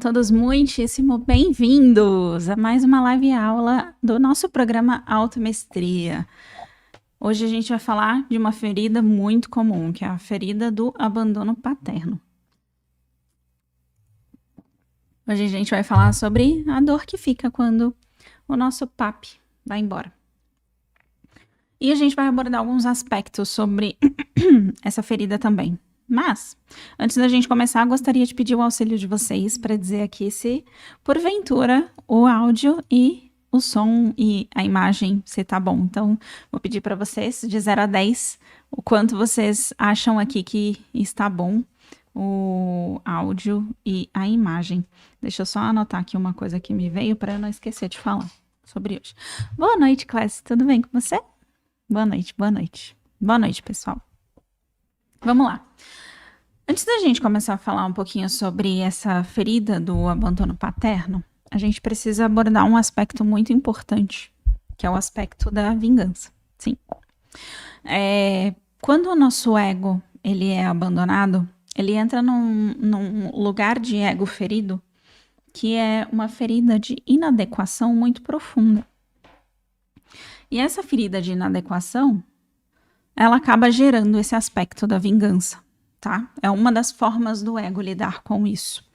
todos muitíssimo bem-vindos a mais uma live aula do nosso programa Automestria. Hoje a gente vai falar de uma ferida muito comum, que é a ferida do abandono paterno. Hoje a gente vai falar sobre a dor que fica quando o nosso papi vai embora. E a gente vai abordar alguns aspectos sobre essa ferida também. Mas, antes da gente começar, gostaria de pedir o auxílio de vocês para dizer aqui se, porventura, o áudio e o som e a imagem se tá bom. Então, vou pedir para vocês, de 0 a 10, o quanto vocês acham aqui que está bom o áudio e a imagem. Deixa eu só anotar aqui uma coisa que me veio para eu não esquecer de falar sobre hoje. Boa noite, classe. Tudo bem com você? Boa noite, boa noite. Boa noite, pessoal. Vamos lá. Antes da gente começar a falar um pouquinho sobre essa ferida do abandono paterno, a gente precisa abordar um aspecto muito importante, que é o aspecto da vingança. Sim. Quando o nosso ego ele é abandonado, ele entra num lugar de ego ferido, que é uma ferida de inadequação muito profunda. E essa ferida de inadequação, ela acaba gerando esse aspecto da vingança, tá? É uma das formas do ego lidar com isso.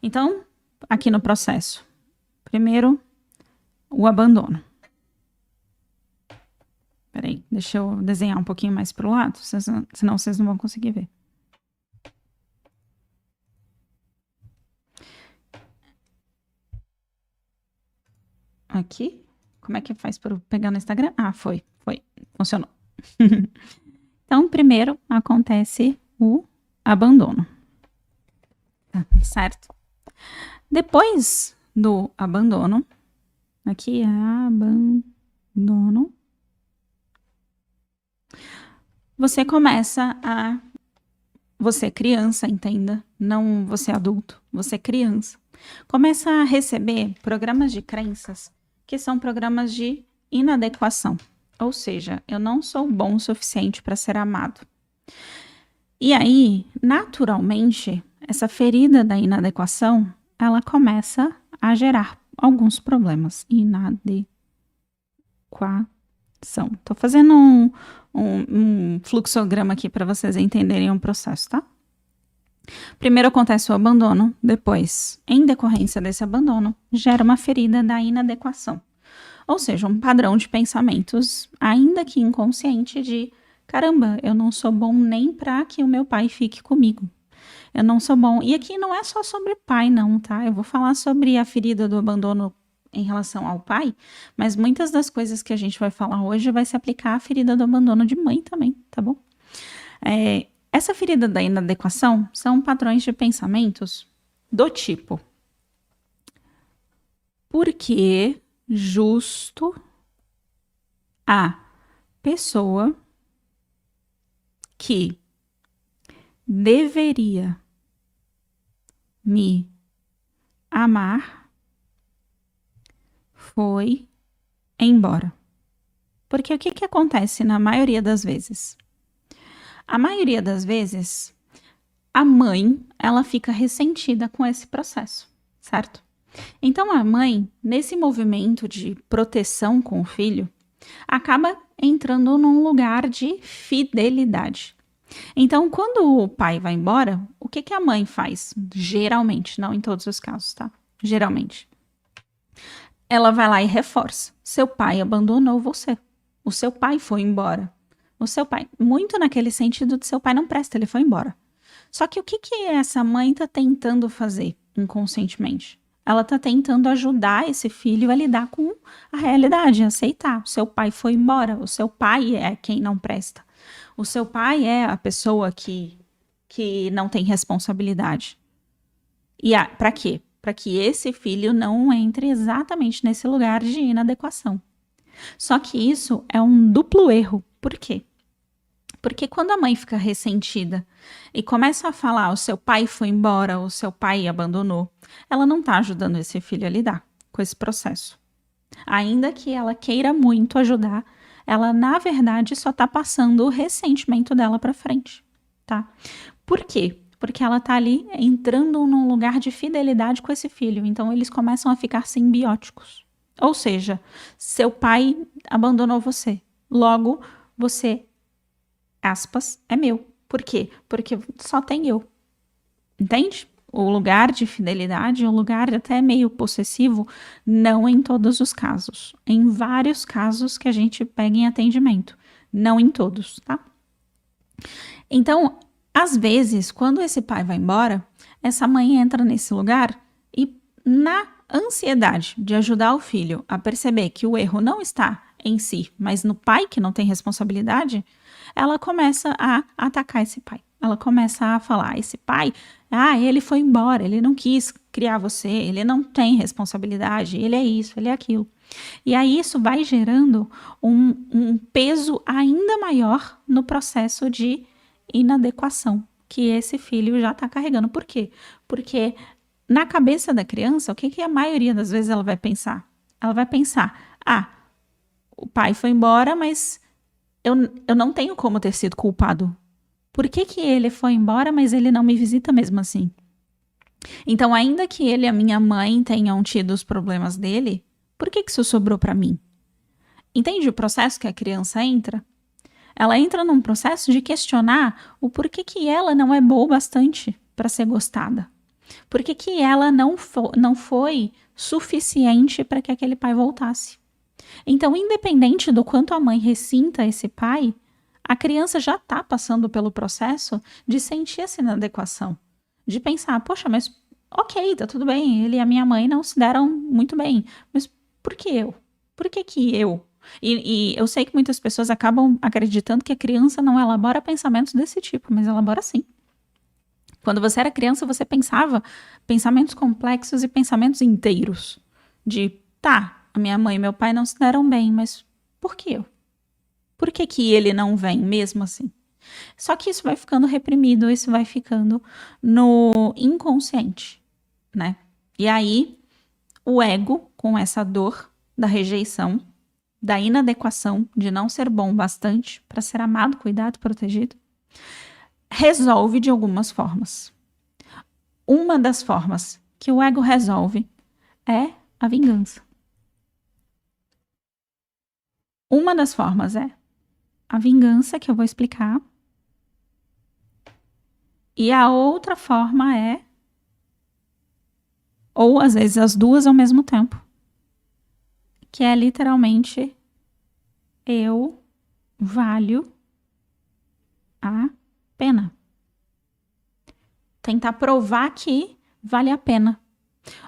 Então, aqui no processo, primeiro, o abandono. Peraí, deixa eu desenhar um pouquinho mais para o lado, senão vocês não vão conseguir ver. Aqui, como é que faz para pegar no Instagram? Ah, foi, funcionou. Então, primeiro acontece o abandono, certo? Depois do abandono, aqui é abandono, você começa a, você criança, entenda, não você adulto, você criança, começa a receber programas de crenças que são programas de inadequação. Ou seja, eu não sou bom o suficiente para ser amado. E aí, naturalmente, essa ferida da inadequação, ela começa a gerar alguns problemas. Inadequação. Estou fazendo um fluxograma aqui para vocês entenderem o processo, tá? Primeiro acontece o abandono, depois, em decorrência desse abandono, gera uma ferida da inadequação. Ou seja, um padrão de pensamentos, ainda que inconsciente, de caramba, eu não sou bom nem para que o meu pai fique comigo. Eu não sou bom. E aqui não é só sobre pai, não, tá? Eu vou falar sobre a ferida do abandono em relação ao pai, mas muitas das coisas que a gente vai falar hoje vai se aplicar à ferida do abandono de mãe também, tá bom? Essa ferida da inadequação são padrões de pensamentos do tipo: por que justo a pessoa que deveria me amar foi embora? Porque o que acontece na maioria das vezes? A maioria das vezes, a mãe, ela fica ressentida com esse processo, certo? Então, a mãe, nesse movimento de proteção com o filho, acaba entrando num lugar de fidelidade. Então, quando o pai vai embora, o que a mãe faz? Geralmente, não em todos os casos, tá? Geralmente. Ela vai lá e reforça. Seu pai abandonou você. O seu pai foi embora. O seu pai, muito naquele sentido de seu pai não presta, ele foi embora. Só que o que essa mãe está tentando fazer inconscientemente? Ela está tentando ajudar esse filho a lidar com a realidade, a aceitar. O seu pai foi embora, o seu pai é quem não presta. O seu pai é a pessoa que não tem responsabilidade. E para quê? Para que esse filho não entre exatamente nesse lugar de inadequação. Só que isso é um duplo erro. Por quê? Porque quando a mãe fica ressentida e começa a falar o seu pai foi embora, o seu pai abandonou, ela não está ajudando esse filho a lidar com esse processo. Ainda que ela queira muito ajudar, ela na verdade só está passando o ressentimento dela para frente, tá? Por quê? Porque ela tá ali entrando num lugar de fidelidade com esse filho. Então, eles começam a ficar simbióticos. Ou seja, seu pai abandonou você. Logo, você, aspas, é meu. Por quê? Porque só tem eu. Entende? O lugar de fidelidade, um lugar até meio possessivo, não em todos os casos. Em vários casos que a gente pega em atendimento. Não em todos, tá? Então, às vezes, quando esse pai vai embora, essa mãe entra nesse lugar e, na ansiedade de ajudar o filho a perceber que o erro não está em si, mas no pai que não tem responsabilidade, ela começa a atacar esse pai. Ela começa a falar, esse pai, ele foi embora, ele não quis criar você, ele não tem responsabilidade, ele é isso, ele é aquilo. E aí isso vai gerando um peso ainda maior no processo de inadequação que esse filho já está carregando. Por quê? Porque na cabeça da criança, o que a maioria das vezes ela vai pensar? Ela vai pensar, o pai foi embora, mas eu não tenho como ter sido culpado. Por que ele foi embora, mas ele não me visita mesmo assim? Então, ainda que ele e a minha mãe tenham tido os problemas dele, por que isso sobrou para mim? Entende o processo que a criança entra? Ela entra num processo de questionar o porquê que ela não é boa o bastante para ser gostada. Por que ela não foi suficiente para que aquele pai voltasse? Então, independente do quanto a mãe ressinta esse pai, a criança já está passando pelo processo de sentir essa inadequação. De pensar, poxa, mas ok, tá tudo bem, ele e a minha mãe não se deram muito bem, mas por que eu? Por que eu? E eu sei que muitas pessoas acabam acreditando que a criança não elabora pensamentos desse tipo, mas elabora sim. Quando você era criança, você pensava pensamentos complexos e pensamentos inteiros. De, a minha mãe e meu pai não se deram bem, mas por que eu? Por que ele não vem mesmo assim? Só que isso vai ficando reprimido, isso vai ficando no inconsciente, né? E aí, o ego, com essa dor da rejeição, da inadequação, de não ser bom bastante para ser amado, cuidado, protegido, resolve de algumas formas. Uma das formas que o ego resolve é a vingança. Uma das formas é a vingança, que eu vou explicar. E a outra forma é, ou às vezes as duas ao mesmo tempo, que é literalmente eu valho a pena. Tentar provar que vale a pena.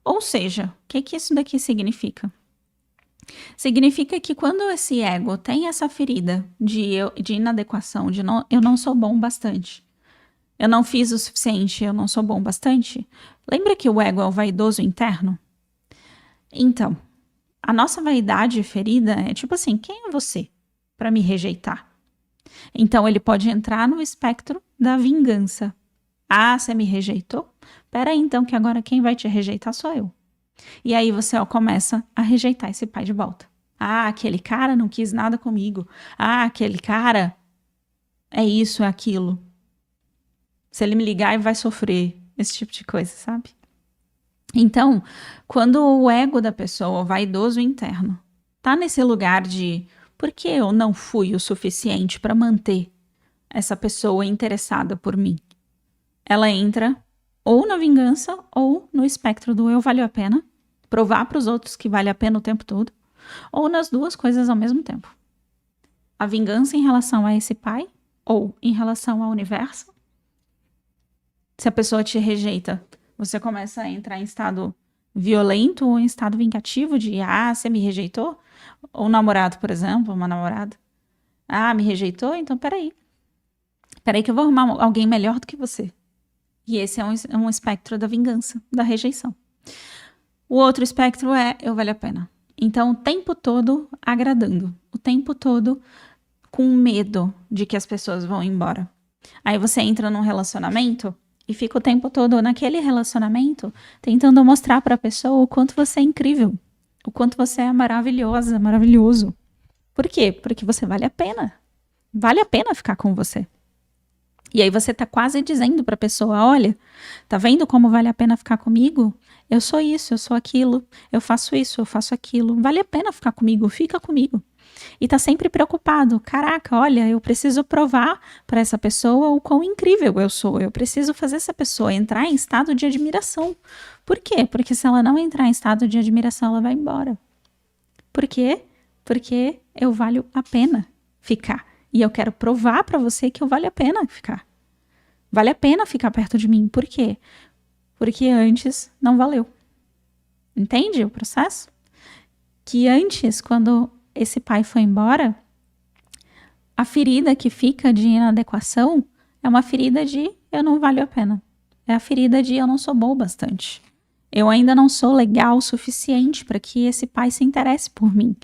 Ou seja, o que isso daqui significa? Significa que quando esse ego tem essa ferida de inadequação, de eu não sou bom bastante, eu não fiz o suficiente, eu não sou bom bastante, lembra que o ego é o vaidoso interno? Então, a nossa vaidade ferida é tipo assim, quem é você para me rejeitar? Então, ele pode entrar no espectro da vingança. Você me rejeitou? Peraí, então, que agora quem vai te rejeitar sou eu. E aí você começa a rejeitar esse pai de volta. Aquele cara não quis nada comigo. Aquele cara é isso, é aquilo. Se ele me ligar, ele vai sofrer. Esse tipo de coisa, sabe? Então, quando o ego da pessoa, o vaidoso interno, tá nesse lugar de por que eu não fui o suficiente para manter essa pessoa interessada por mim? Ela entra ou na vingança ou no espectro do eu valho a pena, provar para os outros que vale a pena o tempo todo, ou nas duas coisas ao mesmo tempo. A vingança em relação a esse pai ou em relação ao universo. Se a pessoa te rejeita, você começa a entrar em estado violento ou em estado vingativo de você me rejeitou? Ou um namorado, por exemplo, uma namorada. Me rejeitou? Então peraí que eu vou arrumar alguém melhor do que você. E esse é um espectro da vingança, da rejeição. O outro espectro é eu valho a pena. Então, o tempo todo agradando. O tempo todo com medo de que as pessoas vão embora. Aí você entra num relacionamento e fica o tempo todo naquele relacionamento tentando mostrar para a pessoa o quanto você é incrível. O quanto você é maravilhosa, maravilhoso. Por quê? Porque você vale a pena. Vale a pena ficar com você. E aí você tá quase dizendo pra pessoa, olha, tá vendo como vale a pena ficar comigo? Eu sou isso, eu sou aquilo, eu faço isso, eu faço aquilo. Vale a pena ficar comigo, fica comigo. E tá sempre preocupado. Caraca, olha, eu preciso provar para essa pessoa o quão incrível eu sou. Eu preciso fazer essa pessoa entrar em estado de admiração. Por quê? Porque se ela não entrar em estado de admiração, ela vai embora. Por quê? Porque eu valho a pena ficar. E eu quero provar para você que eu vale a pena ficar. Vale a pena ficar perto de mim. Por quê? Porque antes não valeu. Entende o processo? Que antes, quando esse pai foi embora, a ferida que fica de inadequação é uma ferida de eu não valho a pena. É a ferida de eu não sou boa o bastante. Eu ainda não sou legal o suficiente para que esse pai se interesse por mim.